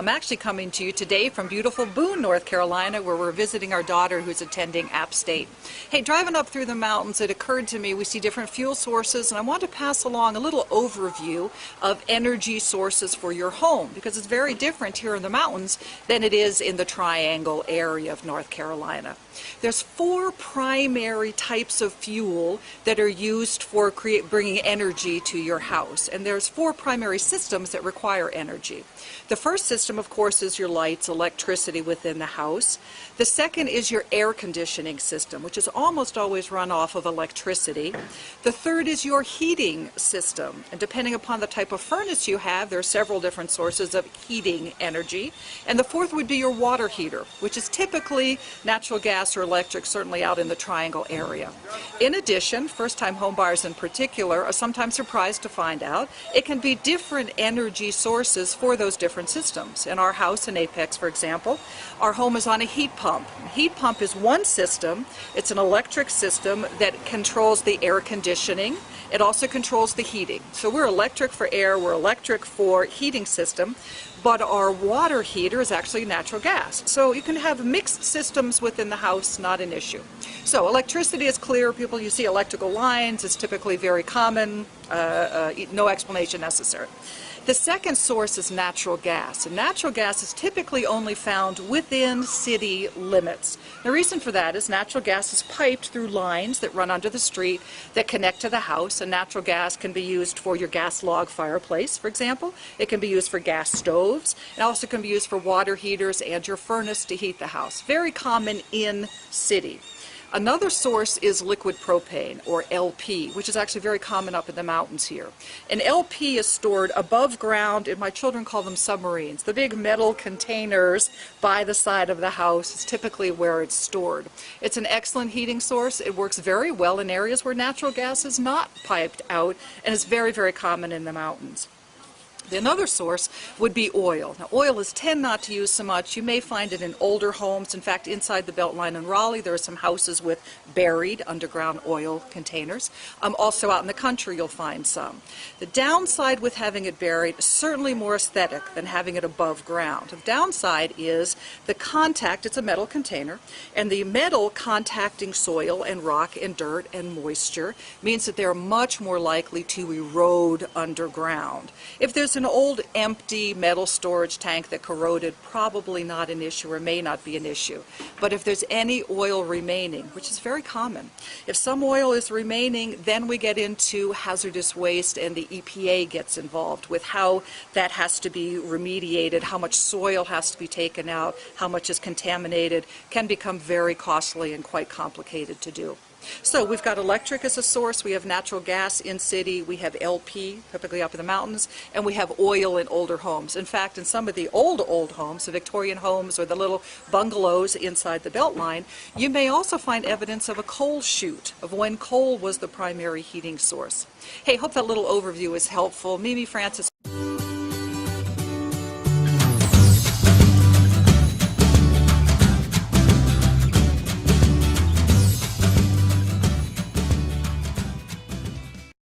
I'm actually coming to you today from beautiful Boone, North Carolina, where we're visiting our daughter who's attending App State. Hey, driving up through the mountains, it occurred to me we see different fuel sources, and I want to pass along a little overview of energy sources for your home, because it's very different here in the mountains than it is in the Triangle area of North Carolina. There's 4 primary types of fuel that are used for bringing energy to your house, and there's 4 primary systems that require energy. The first system, of course, is your lights, electricity within the house. The second is your air conditioning system, which is almost always run off of electricity. The third is your heating system, and depending upon the type of furnace you have, there are several different sources of heating energy. And the fourth would be your water heater, which is typically natural gas or electric, certainly out in the Triangle area. In addition, first-time homebuyers in particular are sometimes surprised to find out it can be different energy sources for those different systems. In our house in Apex, for example, our home is on a heat pump. A heat pump is one system. It's an electric system that controls the air conditioning. It also controls the heating. So we're electric for air, we're electric for heating system, but our water heater is actually natural gas. So you can have mixed systems within the house, not an issue. So electricity is clear. People, you see electrical lines, it's typically very common, no explanation necessary. The second source is natural gas, and natural gas is typically only found within city limits. The reason for that is natural gas is piped through lines that run under the street that connect to the house, and natural gas can be used for your gas log fireplace, for example. It can be used for gas stoves. It also can be used for water heaters and your furnace to heat the house. Very common in city. Another source is liquid propane, or LP, which is actually very common up in the mountains here. And LP is stored above ground, and my children call them submarines. The big metal containers by the side of the house is typically where it's stored. It's an excellent heating source. It works very well in areas where natural gas is not piped out, and it's very, very common in the mountains. Another source would be oil. Now, oil is tend not to use so much. You may find it in older homes. In fact, inside the Beltline in Raleigh, there are some houses with buried underground oil containers. Also out in the country, you'll find some. The downside with having it buried is certainly more aesthetic than having it above ground. The downside is the contact. It's a metal container, and the metal contacting soil and rock and dirt and moisture means that they're much more likely to erode underground. If there's an old empty metal storage tank that corroded, probably not an issue or may not be an issue. But if there's any oil remaining, which is very common, if some oil is remaining, then we get into hazardous waste, and the EPA gets involved with how that has to be remediated, how much soil has to be taken out, how much is contaminated. Can become very costly and quite complicated to do. So we've got electric as a source, we have natural gas in city, we have LP, typically up in the mountains, and we have oil in older homes. In fact, in some of the old homes, the Victorian homes or the little bungalows inside the Beltline, you may also find evidence of a coal chute, of when coal was the primary heating source. Hey, hope that little overview is helpful. Mimi Francis.